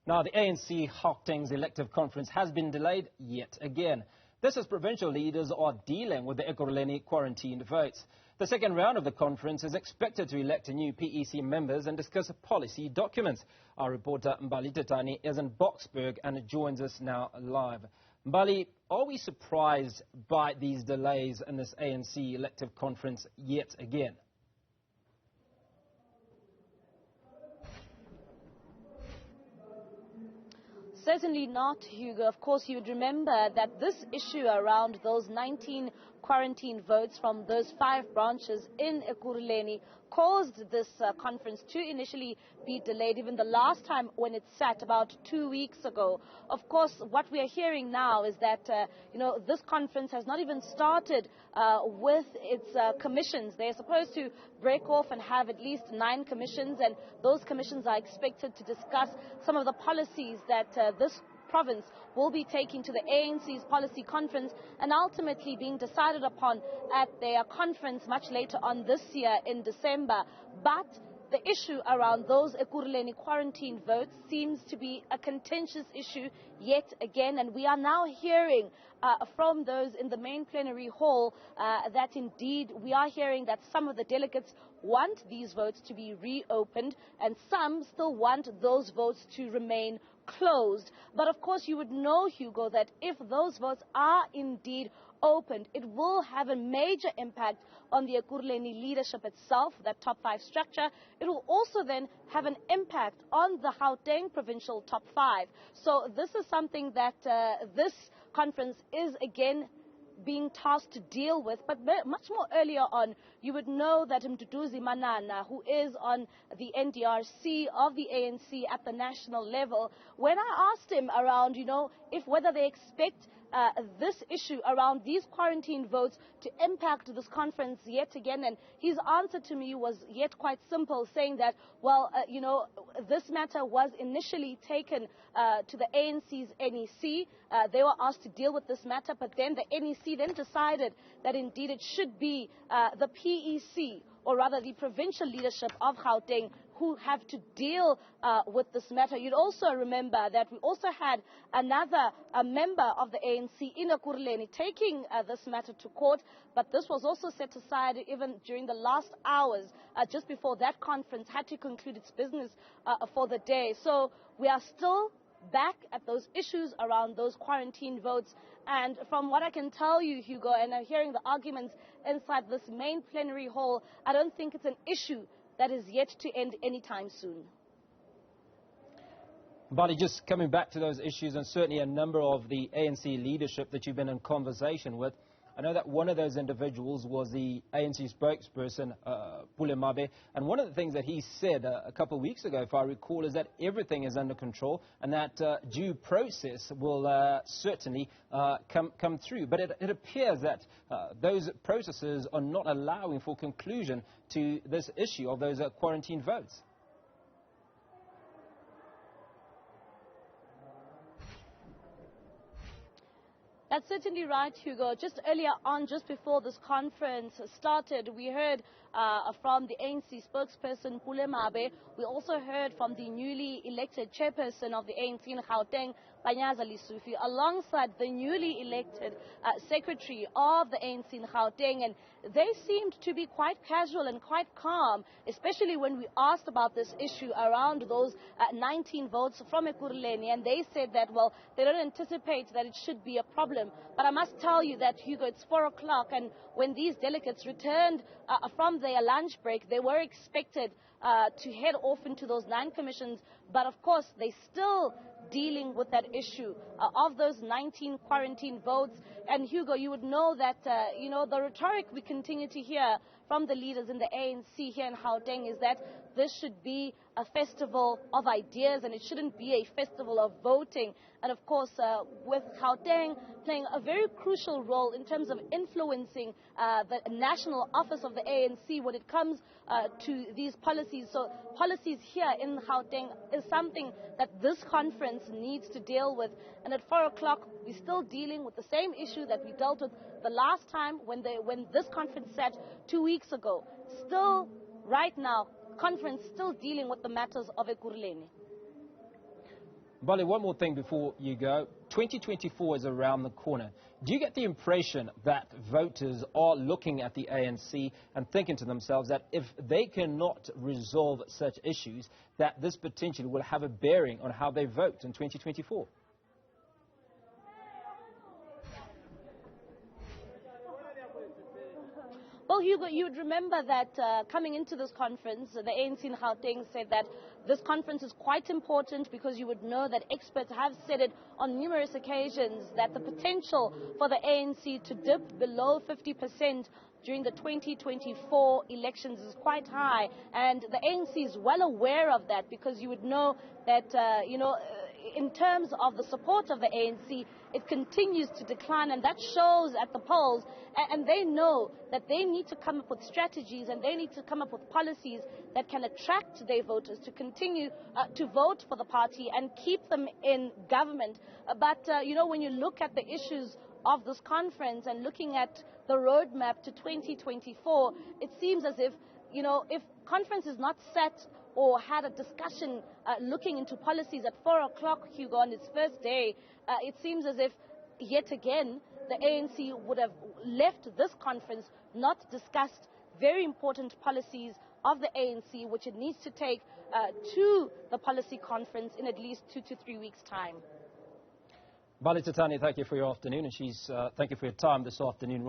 Now, the ANC Gauteng's elective conference has been delayed yet again. This as provincial leaders are dealing with the Ekurhuleni quarantined votes. The second round of the conference is expected to elect new PEC members and discuss policy documents. Our reporter Mbali Thethani is in Boksburg and joins us now live. Mbali, are we surprised by these delays in this ANC elective conference yet again? Certainly not, Hugo. Of course, you would remember that this issue around those 19 quarantine votes from those 5 branches in Ekurhuleni caused this conference to initially be delayed, even the last time when it sat about 2 weeks ago. Of course, what we are hearing now is that, this conference has not even started with its commissions. They're supposed to break off and have at least 9 commissions, and those commissions are expected to discuss some of the policies that this province will be taking to the ANC's policy conference and ultimately being decided upon at their conference much later on this year in December. But the issue around those Ekurhuleni quarantine votes seems to be a contentious issue yet again, and we are now hearing from those in the main plenary hall that indeed we are hearing that some of the delegates want these votes to be reopened and some still want those votes to remain closed. But of course you would know, Hugo, that if those votes are indeed opened, it will have a major impact on the Ekurhuleni leadership itself, that top 5 structure. It will also then have an impact on the Gauteng provincial top 5. So this is something that this conference is again being tasked to deal with. But much more earlier on, you would know that Mduduzi Manana, who is on the NDRC of the ANC at the national level, when I asked him around, whether they expect this issue around these quarantine votes to impact this conference yet again, and his answer to me was yet quite simple, saying that, this matter was initially taken to the ANC's NEC. They were asked to deal with this matter, but then the NEC then decided that indeed it should be the PEC, or rather the provincial leadership of Gauteng, who have to deal with this matter. You'd also remember that we also had another member of the ANC in Ekurhuleni taking this matter to court, but this was also set aside even during the last hours, just before that conference had to conclude its business for the day. So we are still back at those issues around those quarantine votes. And from what I can tell you, Hugo, and I'm hearing the arguments inside this main plenary hall, I don't think it's an issue that is yet to end anytime soon. Mbali, just coming back to those issues, and certainly a number of the ANC leadership that you've been in conversation with, I know that one of those individuals was the ANC spokesperson, Mabe, and one of the things that he said a couple of weeks ago, if I recall, is that everything is under control and that due process will certainly come through. But it appears that those processes are not allowing for conclusion to this issue of those quarantine votes. That's certainly right, Hugo. Just earlier on, just before this conference started, we heard from the ANC spokesperson, Mabe. We also heard from the newly elected chairperson of the ANC in Gauteng, Panyaza Lisufi, alongside the newly elected secretary of the ANC in Gauteng. And they seemed to be quite casual and quite calm, especially when we asked about this issue around those 19 votes from Ekurhuleni. And they said that, well, they don't anticipate that it should be a problem. But I must tell you that, Hugo, it's 4 o'clock, and when these delegates returned from their lunch break, they were expected to head off into those 9 commissions. But of course, they still dealing with that issue of those 19 quarantine votes. And Hugo, you would know that, the rhetoric we continue to hear from the leaders in the ANC here in Gauteng is that this should be a festival of ideas and it shouldn't be a festival of voting. And of course, with Gauteng playing a very crucial role in terms of influencing the national office of the ANC when it comes to these policies. So policies here in Gauteng is something that this conference needs to deal with. And at 4 o'clock, we're still dealing with the same issue that we dealt with the last time when this conference sat 2 weeks ago. Still, right now, conference still dealing with the matters of Ekurhuleni. Mbali, one more thing before you go. 2024 is around the corner. Do you get the impression that voters are looking at the ANC and thinking to themselves that if they cannot resolve such issues, that this potentially will have a bearing on how they vote in 2024? Well, Hugo, you would remember that coming into this conference, the ANC in Gauteng said that this conference is quite important because you would know that experts have said it on numerous occasions that the potential for the ANC to dip below 50% during the 2024 elections is quite high. And the ANC is well aware of that because you would know that, in terms of the support of the ANC, it continues to decline, and that shows at the polls. And they know that they need to come up with strategies and they need to come up with policies that can attract their voters to continue to vote for the party and keep them in government. But, when you look at the issues of this conference and looking at the roadmap to 2024, it seems as if, if conference is not set or had a discussion looking into policies at 4 o'clock, Hugo, on its first day, it seems as if, yet again, the ANC would have left this conference not discussed very important policies of the ANC, which it needs to take to the policy conference in at least 2 to 3 weeks' time. Mbali Thethani, thank you for your afternoon, and thank you for your time this afternoon.